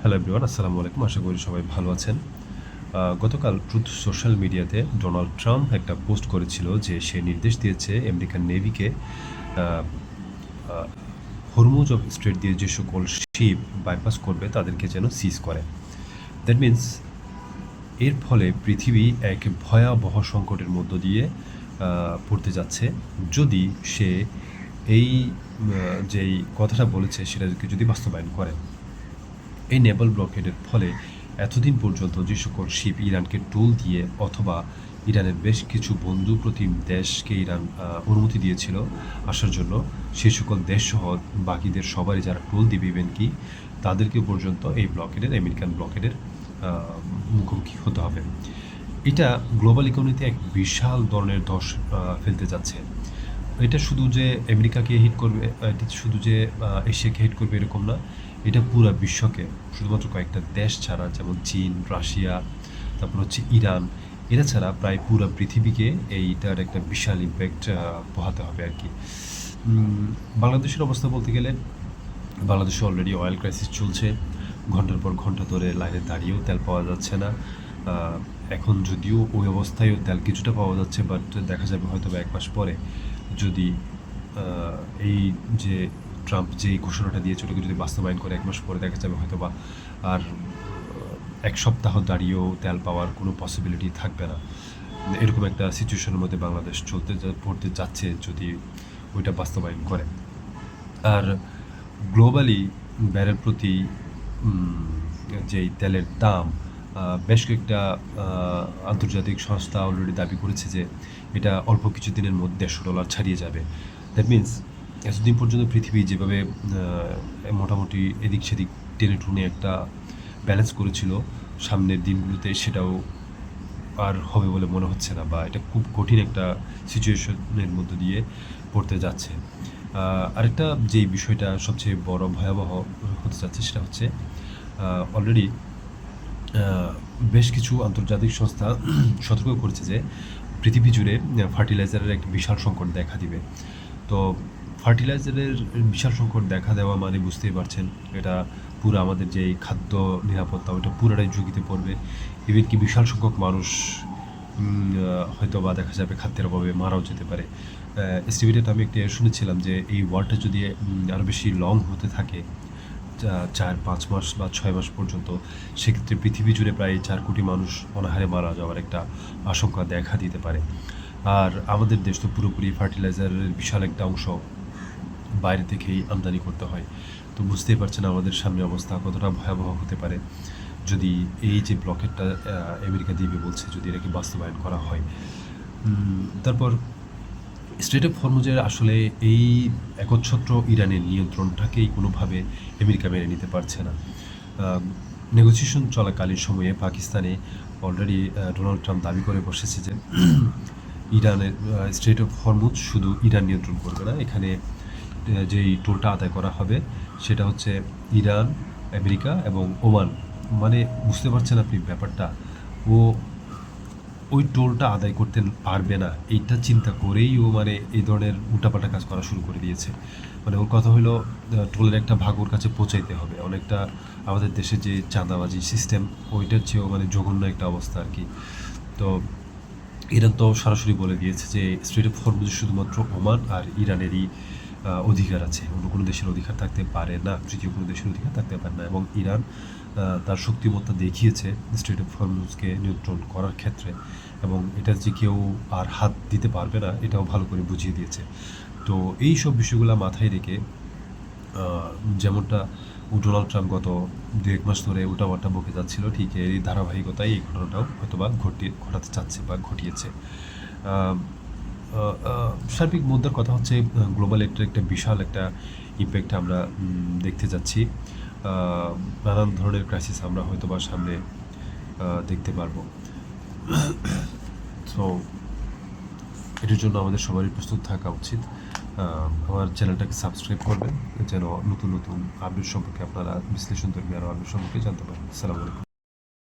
Hello everyone, আসসালামু আলাইকুম। আশা করি সবাই ভালো আছেন। গতকাল ট্রুথ সোশ্যাল মিডিয়াতে ডোনাল্ড ট্রাম্প একটা পোস্ট করেছিল যে সে নির্দেশ দিয়েছে আমেরিকান নেভিকে আ আ হরমুজ অফ স্ট্রেট দিয়ে যে সকল শিপ বাইপাস করবে তাদেরকে যেন সিজ করে। দ্যাট মিনস এর ফলে পৃথিবী এক ভয়াবহ সংকটের মধ্য দিয়ে পড়তে যাচ্ছে যদি সে এই যেই কথাটা বলেছে সেটাকে যদি বাস্তবায়ন করে। এই নেভাল ব্লকেডের ফলে এতদিন পর্যন্ত যে সকল শিপ ইরানকে টোল দিয়ে অথবা ইরানের বেশ কিছু বন্ধুপ্রতিম দেশকে ইরান অনুমতি দিয়েছিল আসার জন্য, সেই সকল দেশসহ বাকিদের সবারই যারা টোল দিবে ইভেন কি তাদেরকে পর্যন্ত এই ব্লকেডের আমেরিকান ব্লকেডের মুখোমুখি হতে হবে। এটা গ্লোবাল ইকোনমিতে এক বিশাল ধরনের ধস ফেলতে যাচ্ছে। এটা শুধু যে আমেরিকাকে হিট করবে, এটা শুধু যে এশিয়াকে হিট করবে এরকম না। এটা পুরা বিশ্বকে, শুধুমাত্র কয়েকটা দেশ ছাড়া যেমন চীন, রাশিয়া, তারপর হচ্ছে ইরান, এরা ছাড়া প্রায় পুরা পৃথিবীকে এইটার একটা বিশাল ইম্প্যাক্ট পোহাতে হবে আর কি। বাংলাদেশের অবস্থা বলতে গেলে বাংলাদেশে অলরেডি অয়েল ক্রাইসিস চলছে। ঘন্টার পর ঘন্টা ধরে লাইনে দাঁড়িয়েও তেল পাওয়া যাচ্ছে না। এখন যদিও ওই অবস্থায়ও তেল কিছুটা পাওয়া যাচ্ছে, বাট দেখা যাবে হয়তো বা ১ মাস পরে যদি এই যে ট্রাম্প যে ঘোষণাটা দিয়েছে ওটাকে যদি বাস্তবায়ন করে ১ মাস পরে দেখা যাবে হয়তো বা আর ১ সপ্তাহ দাঁড়িয়েও তেল পাওয়ার কোনো পসিবিলিটি থাকবে না। এরকম একটা সিচুয়েশনের মধ্যে বাংলাদেশ পড়তে যাচ্ছে যদি ওইটা বাস্তবায়ন করে। আর গ্লোবালি ব্যারেল প্রতি যেই তেলের দাম, বেশ কয়েকটা আন্তর্জাতিক সংস্থা অলরেডি দাবি করেছে যে এটা অল্প কিছু দিনের মধ্যে $১৫ ছাড়িয়ে যাবে। দ্যাট মিনস এতদিন পর্যন্ত পৃথিবী যেভাবে মোটামুটি এদিক সেদিক টেনে টুনে একটা ব্যালেন্স করেছিল, সামনের দিনগুলোতে সেটাও আর হবে বলে মনে হচ্ছে না, বা এটা খুব কঠিন একটা সিচুয়েশনের মধ্য দিয়ে পড়তে যাচ্ছে। আরেকটা যেই বিষয়টা সবচেয়ে বড় ভয়াবহ হতে যাচ্ছে সেটা হচ্ছে অলরেডি বেশ কিছু আন্তর্জাতিক সংস্থা সতর্ক করেছে যে পৃথিবী জুড়ে ফার্টিলাইজারের একটা বিশাল সংকট দেখা দিবে। তো ফার্টিলাইজারের বিশাল সংকট দেখা দেওয়া মানে বুঝতেই পারছেন, এটা পুরো আমাদের যে খাদ্য নিরাপত্তা ওটা পুরোটাই ঝুঁকিতে পড়বে। ইভেন কি বিশাল সংখ্যক মানুষ হয়তো বা দেখা যাবে খাদ্যের অভাবে মারাও যেতে পারে। এস্টিমেটেড আমি একটা শুনেছিলাম যে এই ওয়ারটা যদি আরও বেশি লং হতে থাকে, ৪-৫ মাস বা ৬ মাস পর্যন্ত, সেক্ষেত্রে পৃথিবী জুড়ে প্রায় ৪ কোটি মানুষ অনাহারে মারা যাওয়ার একটা আশঙ্কা দেখা দিতে পারে। আর আমাদের দেশ তো পুরোপুরি ফার্টিলাইজারের বিশাল একটা অংশ বাইরে থেকেই আমদানি করতে হয়। তো বুঝতেই পারছেন আমাদের সামনে অবস্থা কতটা ভয়াবহ হতে পারে যদি এই যে ব্লকেটটা আমেরিকা দিবে বলছে যদি এটাকে বাস্তবায়ন করা হয়। তারপর স্ট্রেট অফ হরমুজের আসলে এই একচ্ছত্র ইরানের নিয়ন্ত্রণটাকেই কোনোভাবে আমেরিকা মেনে নিতে পারছে না। নেগোসিয়েশন চলাকালীন সময়ে পাকিস্তানে অলরেডি ডোনাল্ড ট্রাম্প দাবি করে বসেছে যে ইরানের স্ট্রেট অফ হরমুজ শুধু ইরান নিয়ন্ত্রণ করবে না, এখানে যেই টোলটা আদায় করা হবে সেটা হচ্ছে ইরান, আমেরিকা এবং ওমান। মানে বুঝতে পারছেন আপনি ব্যাপারটা, ও ওই টোলটা আদায় করতে পারবে না এইটা চিন্তা করেই ও মানে এই ধরনের উল্টাপাল্টা কাজ করা শুরু করে দিয়েছে। মানে ওর কথা হলো টোলের একটা ভাগ ওর কাছে পৌঁছাইতে হবে। অনেকটা আমাদের দেশে যে চাঁদাবাজি সিস্টেম ওইটার চেয়েও মানে জঘন্য একটা অবস্থা আর কি। তো ইরান তো সরাসরি বলে দিয়েছে যে স্ট্রেট অফ হরমুজ শুধুমাত্র ওমান আর ইরানেরই অধিকার আছে, অন্য কোনো দেশের অধিকার থাকতে পারে না, তৃতীয় কোনো দেশের অধিকার থাকতে পারে না। এবং ইরান তার শক্তিমত্তা দেখিয়েছে স্ট্রেট অফ হরমুজকে নিয়ন্ত্রণ করার ক্ষেত্রে, এবং এটা যে কেউ আর হাত দিতে পারবে না এটাও ভালো করে বুঝিয়ে দিয়েছে। তো এই সব বিষয়গুলো মাথায় রেখে যেমনটা ডোনাল্ড ট্রাম্প গত ২-১ মাস ধরে উল্টাপাল্টা বকে যাচ্ছিল, ঠিক এরই ধারাবাহিকতায় এই ঘটনাটাও হয়তোবা ঘটাতে চাচ্ছে বা ঘটিয়েছে। সার্বিক মুদ্রার কথা হচ্ছে গ্লোবাল একটা বিশাল একটা ইম্প্যাক্ট আমরা দেখতে যাচ্ছি। নানান ধরনের ক্রাইসিস আমরা হয়তোবা সামনে দেখতে পারবো। সো এটার জন্য আমাদের সবারই প্রস্তুত থাকা উচিত। আমার চ্যানেলটাকে সাবস্ক্রাইব করবেন যেন নতুন নতুন আপডেট সম্পর্কে আপনারা বিশ্লেষণধর্মী আরও আপডেট সম্পর্কে জানতে পারেন। আসসালামু আলাইকুম।